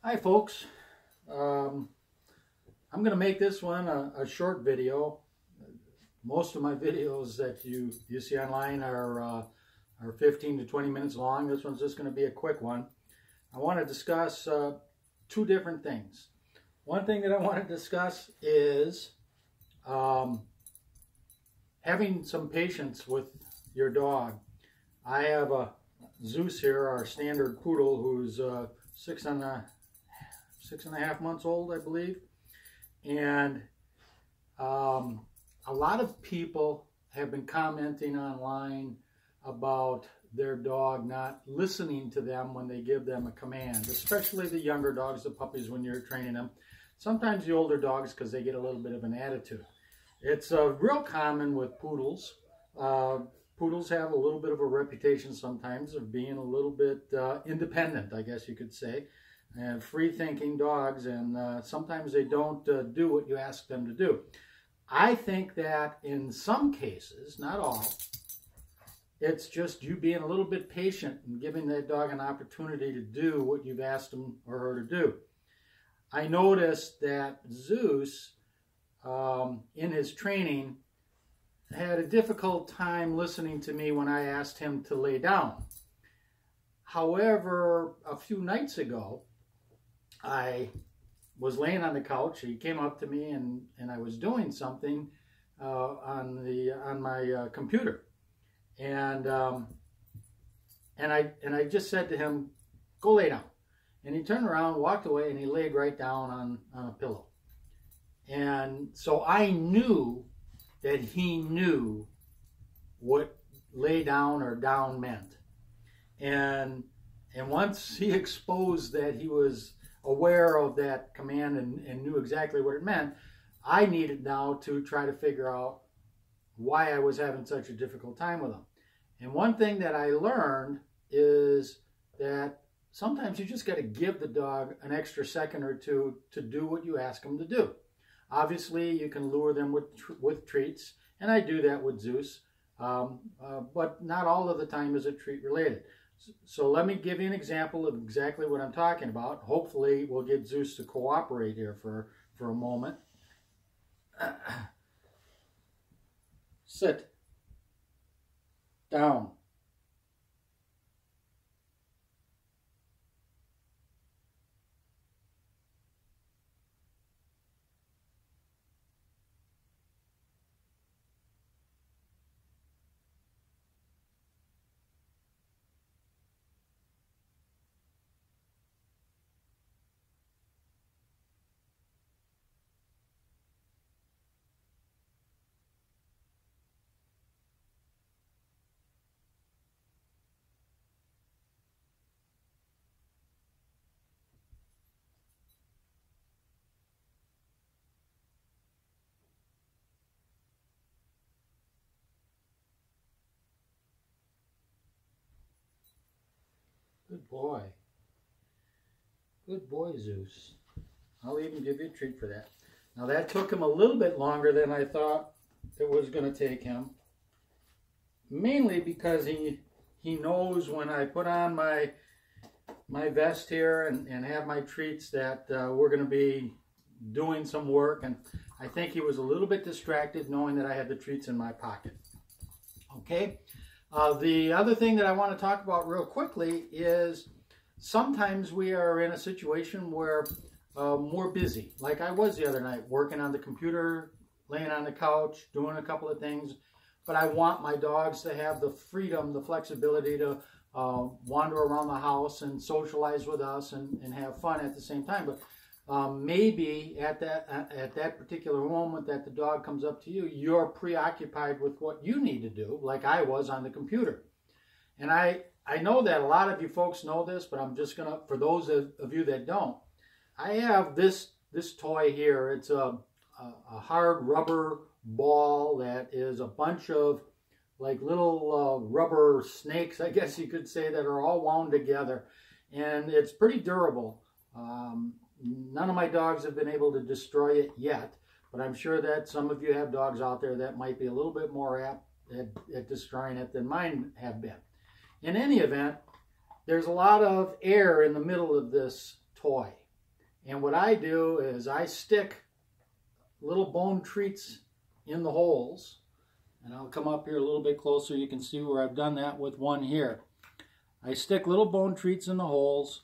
Hi folks, I'm going to make this one a short video. Most of my videos that you see online are 15 to 20 minutes long. This one's just going to be a quick one. I want to discuss two different things. One thing that I want to discuss is having some patience with your dog. I have a Zeus here, our standard poodle, who's 6.5 months old, I believe. And a lot of people have been commenting online about their dog not listening to them when they give them a command, especially the younger dogs, the puppies, when you're training them. Sometimes the older dogs, because they get a little bit of an attitude. It's real common with poodles. Poodles have a little bit of a reputation sometimes of being a little bit independent, I guess you could say, and free-thinking dogs, and sometimes they don't do what you ask them to do. I think that in some cases, not all, it's just you being a little bit patient and giving that dog an opportunity to do what you've asked him or her to do. I noticed that Zeus, in his training, had a difficult time listening to me when I asked him to lay down. However, a few nights ago, I was laying on the couch. He came up to me, and I was doing something on my computer, and I just said to him, "Go lay down." And he turned around, walked away, and he laid right down on a pillow. And so I knew that he knew what lay down or down meant. And once he exposed that he was aware of that command and knew exactly what it meant, I needed now to try to figure out why I was having such a difficult time with him. And one thing that I learned is that sometimes you just got to give the dog an extra second or two to do what you ask them to do. Obviously, you can lure them with treats, and I do that with Zeus, but not all of the time is it treat related. So let me give you an example of exactly what I'm talking about. Hopefully, we'll get Zeus to cooperate here for a moment. Sit. Down. Good boy. Good boy, Zeus. I'll even give you a treat for that. Now that took him a little bit longer than I thought it was going to take him. Mainly because he knows when I put on my vest here and have my treats that we're going to be doing some work. And I think he was a little bit distracted knowing that I had the treats in my pocket. Okay. The other thing that I want to talk about real quickly is sometimes we are in a situation where we're busy. Like I was the other night, working on the computer, laying on the couch, doing a couple of things. But I want my dogs to have the freedom, the flexibility to wander around the house and socialize with us and have fun at the same time. But maybe at that particular moment that the dog comes up to you, you're preoccupied with what you need to do, like I was on the computer. And I know that a lot of you folks know this, but I'm just gonna, for those of you that don't, I have this toy here. It's a hard rubber ball that is a bunch of like little rubber snakes, I guess you could say, that are all wound together, and it's pretty durable. None of my dogs have been able to destroy it yet, but I'm sure that some of you have dogs out there that might be a little bit more apt at destroying it than mine have been. In any event, there's a lot of air in the middle of this toy. And what I do is I stick little bone treats in the holes. And I'll come up here a little bit closer. You can see where I've done that with one here. I stick little bone treats in the holes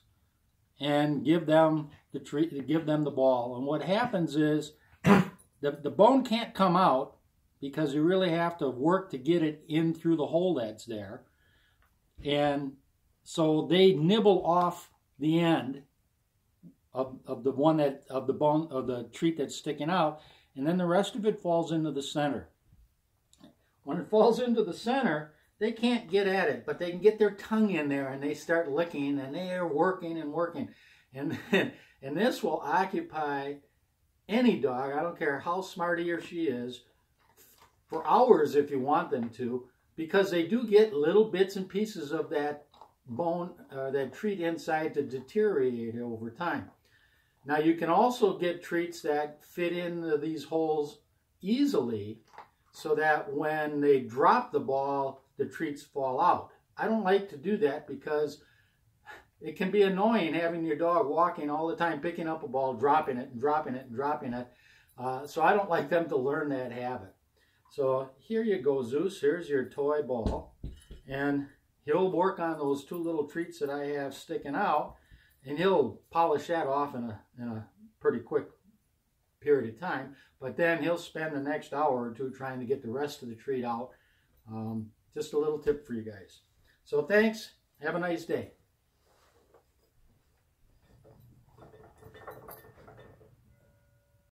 and give them the ball. And what happens is the bone can't come out because you really have to work to get it in through the hole that's there. And so they nibble off the end of the treat that's sticking out, and then the rest of it falls into the center. When it falls into the center, they can't get at it, but they can get their tongue in there and they start licking, and they are working and working. And this will occupy any dog, I don't care how smart he or she is, for hours if you want them to, because they do get little bits and pieces of that bone, that treat inside to deteriorate over time. Now you can also get treats that fit into these holes easily so that when they drop the ball, the treats fall out. I don't like to do that because it can be annoying having your dog walking all the time, picking up a ball, dropping it, and dropping it, and dropping it. So I don't like them to learn that habit. So here you go, Zeus. Here's your toy ball. And he'll work on those two little treats that I have sticking out, and he'll polish that off in a pretty quick period of time. But then he'll spend the next hour or two trying to get the rest of the treat out. Just a little tip for you guys. So thanks. Have a nice day.